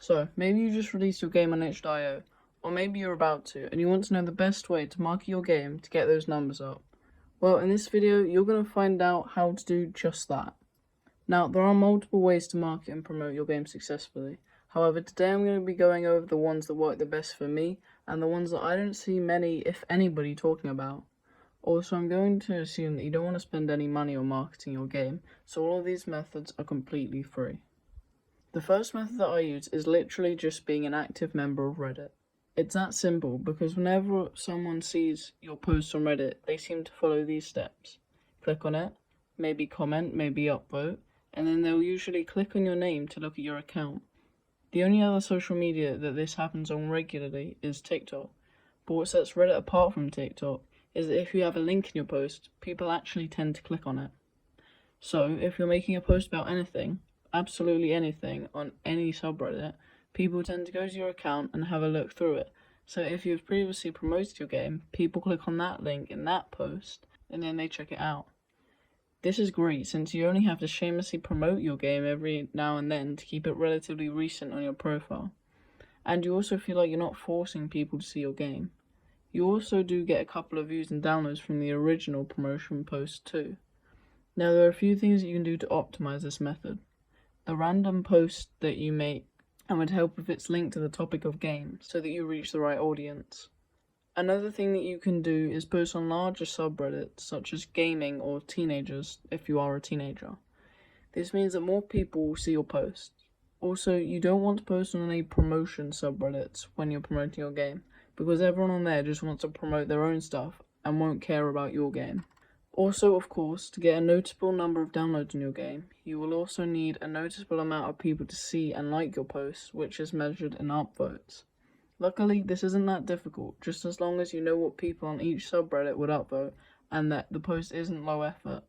So, maybe you just released your game on itch.io, or maybe you're about to, and you want to know the best way to market your game to get those numbers up. Well, in this video, you're going to find out how to do just that. Now, there are multiple ways to market and promote your game successfully. However, today I'm going to be going over the ones that work the best for me, and the ones that I don't see many, if anybody, talking about. Also, I'm going to assume that you don't want to spend any money on marketing your game, so all of these methods are completely free. The first method that I use is literally just being an active member of Reddit. It's that simple because whenever someone sees your post on Reddit, they seem to follow these steps. Click on it, maybe comment, maybe upvote, and then they'll usually click on your name to look at your account. The only other social media that this happens on regularly is TikTok. But what sets Reddit apart from TikTok is that if you have a link in your post, people actually tend to click on it. So, if you're making a post about anything, absolutely anything, on any subreddit, people tend to go to your account and have a look through it. So if you've previously promoted your game, people click on that link in that post, and then they check it out. This is great since you only have to shamelessly promote your game every now and then to keep it relatively recent on your profile. And you also feel like you're not forcing people to see your game. You also do get a couple of views and downloads from the original promotion post too. Now there are a few things that you can do to optimize this method. The random post that you make and would help if it's linked to the topic of games so that you reach the right audience. Another thing that you can do is post on larger subreddits such as gaming or teenagers if you are a teenager. This means that more people will see your post. Also, you don't want to post on any promotion subreddits when you're promoting your game because everyone on there just wants to promote their own stuff and won't care about your game. Also, of course, to get a notable number of downloads on your game, you will also need a noticeable amount of people to see and like your posts, which is measured in upvotes. Luckily, this isn't that difficult, just as long as you know what people on each subreddit would upvote and that the post isn't low effort.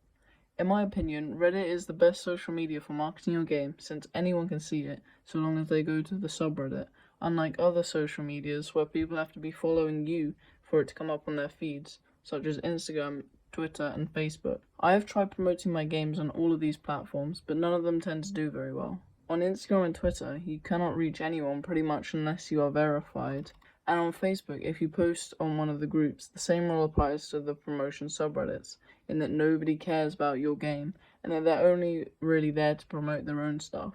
In my opinion, Reddit is the best social media for marketing your game since anyone can see it so long as they go to the subreddit, unlike other social medias where people have to be following you for it to come up on their feeds, such as Instagram, Twitter, and Facebook. I have tried promoting my games on all of these platforms, but none of them tend to do very well. On Instagram and Twitter, you cannot reach anyone pretty much unless you are verified. And on Facebook, if you post on one of the groups, the same rule applies to the promotion subreddits, in that nobody cares about your game, and that they're only really there to promote their own stuff.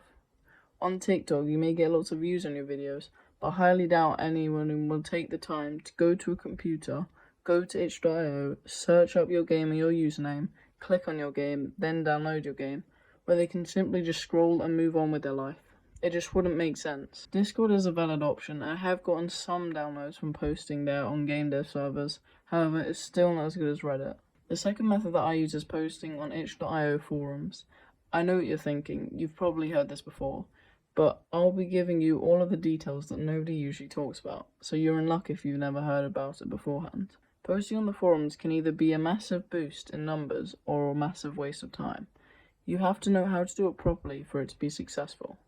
On TikTok, you may get lots of views on your videos, but I highly doubt anyone will take the time to go to a computer, go to itch.io, search up your game and your username, click on your game, then download your game, where they can simply just scroll and move on with their life. It just wouldn't make sense. Discord is a valid option, and I have gotten some downloads from posting there on game dev servers, however it's still not as good as Reddit. The second method that I use is posting on itch.io forums. I know what you're thinking, you've probably heard this before, but I'll be giving you all of the details that nobody usually talks about, so you're in luck if you've never heard about it beforehand. Posting on the forums can either be a massive boost in numbers or a massive waste of time. You have to know how to do it properly for it to be successful.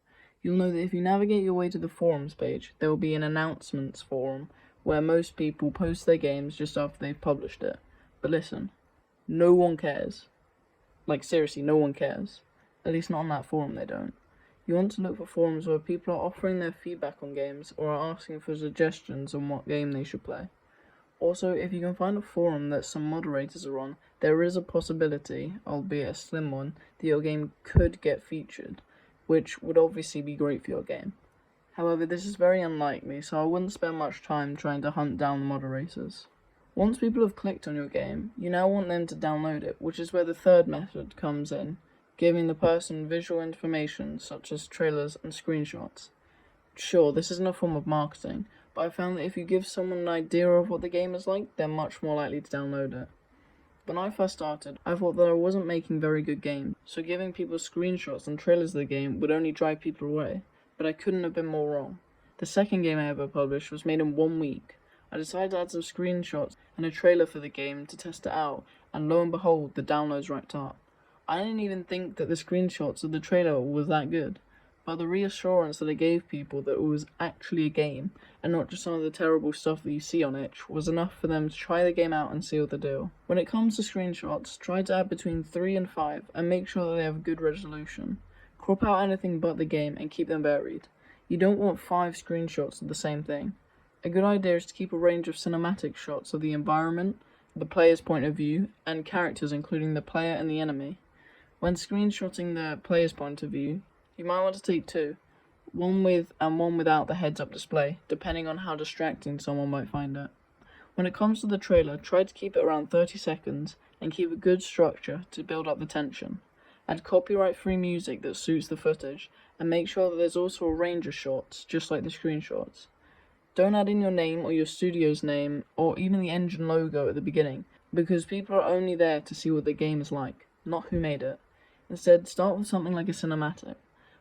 You'll know that if you navigate your way to the forums page, there will be an announcements forum where most people post their games just after they've published it. But listen, no one cares. Like seriously, no one cares. At least not on that forum they don't. You want to look for forums where people are offering their feedback on games or are asking for suggestions on what game they should play. Also, if you can find a forum that some moderators are on, there is a possibility, albeit a slim one, that your game could get featured, which would obviously be great for your game. However, this is very unlikely, so I wouldn't spend much time trying to hunt down the moderators. Once people have clicked on your game, you now want them to download it, which is where the third method comes in, giving the person visual information such as trailers and screenshots. Sure, this isn't a form of marketing, but I found that if you give someone an idea of what the game is like, they're much more likely to download it. When I first started, I thought that I wasn't making very good games, so giving people screenshots and trailers of the game would only drive people away, but I couldn't have been more wrong. The second game I ever published was made in 1 week. I decided to add some screenshots and a trailer for the game to test it out, and lo and behold, the downloads racked up. I didn't even think that the screenshots of the trailer was that good, but the reassurance that it gave people that it was actually a game, and not just some of the terrible stuff that you see on itch, was enough for them to try the game out and seal the deal. When it comes to screenshots, try to add between 3 and 5, and make sure that they have good resolution. Crop out anything but the game and keep them varied. You don't want 5 screenshots of the same thing. A good idea is to keep a range of cinematic shots of the environment, the player's point of view, and characters including the player and the enemy. When screenshotting the player's point of view, you might want to take 2, one with and one without the heads-up display, depending on how distracting someone might find it. When it comes to the trailer, try to keep it around 30 seconds and keep a good structure to build up the tension. Add copyright-free music that suits the footage, and make sure that there's also a range of shots, just like the screenshots. Don't add in your name or your studio's name, or even the engine logo at the beginning, because people are only there to see what the game is like, not who made it. Instead, start with something like a cinematic.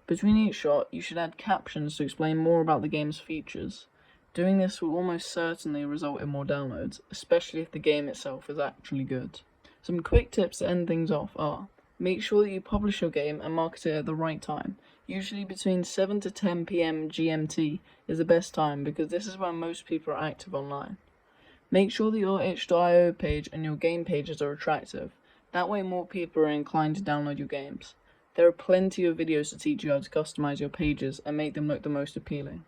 Between each shot, you should add captions to explain more about the game's features. Doing this will almost certainly result in more downloads, especially if the game itself is actually good. Some quick tips to end things off are: make sure that you publish your game and market it at the right time. Usually between 7 to 10 PM GMT is the best time because this is when most people are active online. Make sure that your itch.io page and your game pages are attractive. That way more people are inclined to download your games. There are plenty of videos to teach you how to customize your pages and make them look the most appealing.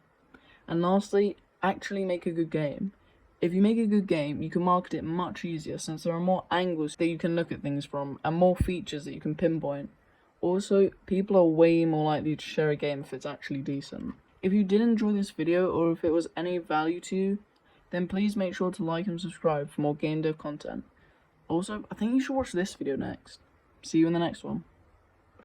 And lastly, actually make a good game. If you make a good game, you can market it much easier since there are more angles that you can look at things from and more features that you can pinpoint. Also, people are way more likely to share a game if it's actually decent. If you did enjoy this video or if it was any value to you, then please make sure to like and subscribe for more game dev content. Also, I think you should watch this video next. See you in the next one.